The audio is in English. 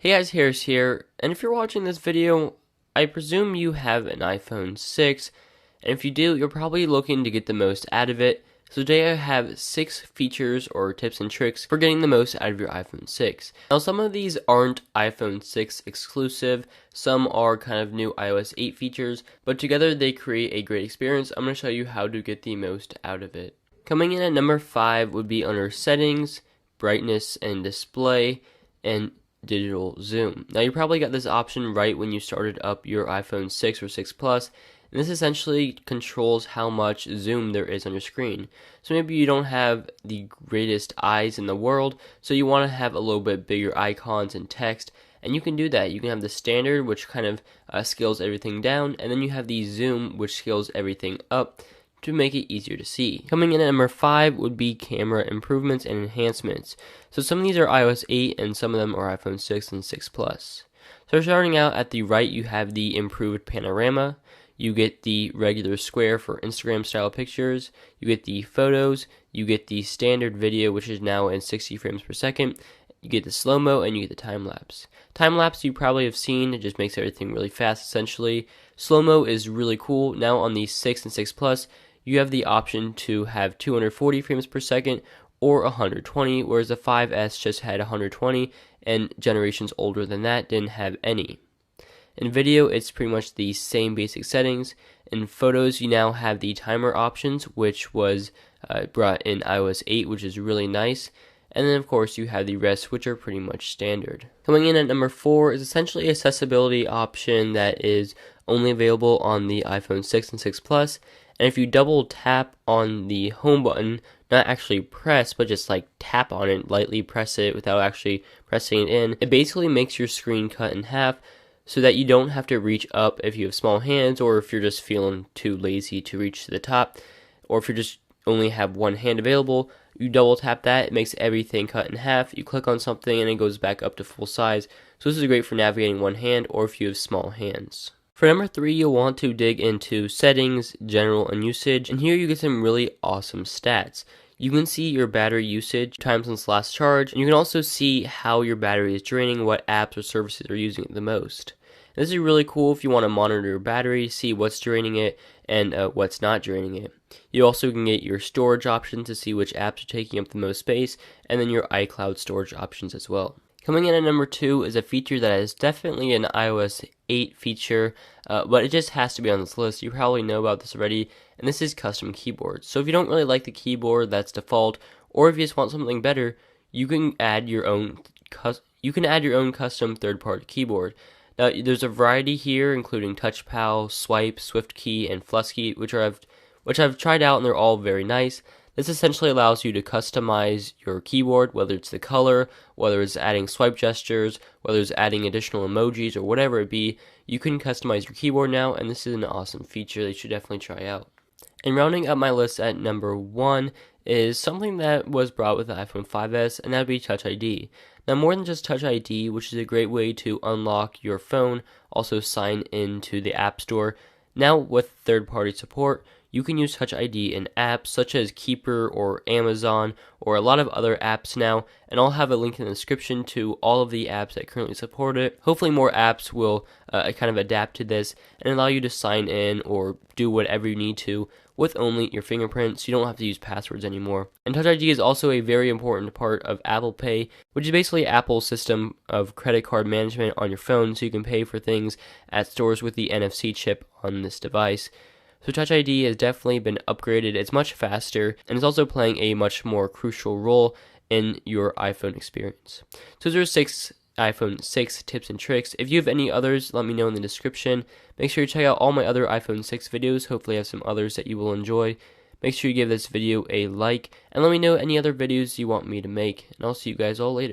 Hey guys, Harris here, and if you're watching this video, I presume you have an iPhone 6, and if you do, you're probably looking to get the most out of it. So today I have 6 features or tips and tricks for getting the most out of your iPhone 6. Now some of these aren't iPhone 6 exclusive, some are kind of new iOS 8 features, but together they create a great experience. I'm going to show you how to get the most out of it. Coming in at number 5 would be under Settings, Brightness and Display, and Digital Zoom. Now you probably got this option right when you started up your iPhone 6 or 6 Plus, and this essentially controls how much zoom there is on your screen. So maybe you don't have the greatest eyes in the world, so you want to have a little bit bigger icons and text, and you can do that. You can have the standard, which kind of scales everything down, and then you have the zoom, which scales everything up to make it easier to see. Coming in at number 5 would be camera improvements and enhancements. So some of these are iOS 8 and some of them are iPhone 6 and 6 Plus. So starting out at the right, you have the improved panorama. You get the regular square for Instagram style pictures. You get the photos. You get the standard video, which is now in 60 frames per second. You get the slow-mo and you get the time-lapse. Time-lapse you probably have seen, it just makes everything really fast essentially. Slow-mo is really cool. Now on the 6 and 6 Plus, you have the option to have 240 frames per second or 120, whereas the 5S just had 120, and generations older than that didn't have any. In video, it's pretty much the same basic settings. In photos, you now have the timer options, which was brought in iOS 8, which is really nice. And then, of course, you have the rest, which are pretty much standard. Coming in at number 4 is essentially an accessibility option that is only available on the iPhone 6 and 6 Plus. And if you double tap on the home button, not actually press, but just like tap on it, lightly press it without actually pressing it in, it basically makes your screen cut in half so that you don't have to reach up if you have small hands, or if you're just feeling too lazy to reach to the top, or if you just only have one hand available. You double tap that, it makes everything cut in half. You click on something and it goes back up to full size. So this is great for navigating one hand or if you have small hands. For number 3, you'll want to dig into settings, general, and usage, and here you get some really awesome stats. You can see your battery usage, time since last charge, and you can also see how your battery is draining, what apps or services are using it the most. This is really cool if you want to monitor your battery, see what's draining it, and what's not draining it. You also can get your storage options to see which apps are taking up the most space, and then your iCloud storage options as well. Coming in at number 2 is a feature that is definitely an iOS 8 feature, but it just has to be on this list. You probably know about this already, and this is custom keyboards. So if you don't really like the keyboard that's default, or if you just want something better, you can add your own custom third-party keyboard. Now there's a variety here, including TouchPal, Swipe, SwiftKey, and Flusky, which I've tried out, and they're all very nice. This essentially allows you to customize your keyboard, whether it's the color, whether it's adding swipe gestures, whether it's adding additional emojis, or whatever it be. You can customize your keyboard now, and this is an awesome feature that you should definitely try out. And rounding up my list at number 1 is something that was brought with the iPhone 5S, and that would be Touch ID. Now, more than just Touch ID, which is a great way to unlock your phone, also sign into the App Store. Now, with third-party support, you can use Touch ID in apps such as Keeper or Amazon or a lot of other apps now, and I'll have a link in the description to all of the apps that currently support it. Hopefully more apps will kind of adapt to this and allow you to sign in or do whatever you need to with only your fingerprint, so you don't have to use passwords anymore. And Touch ID is also a very important part of Apple Pay, which is basically Apple's system of credit card management on your phone, so you can pay for things at stores with the NFC chip on this device. So Touch ID has definitely been upgraded. It's much faster, and it's also playing a much more crucial role in your iPhone experience. So those are 6 iPhone 6 tips and tricks. If you have any others, let me know in the description. Make sure you check out all my other iPhone 6 videos. Hopefully I have some others that you will enjoy. Make sure you give this video a like, and let me know any other videos you want me to make, and I'll see you guys all later.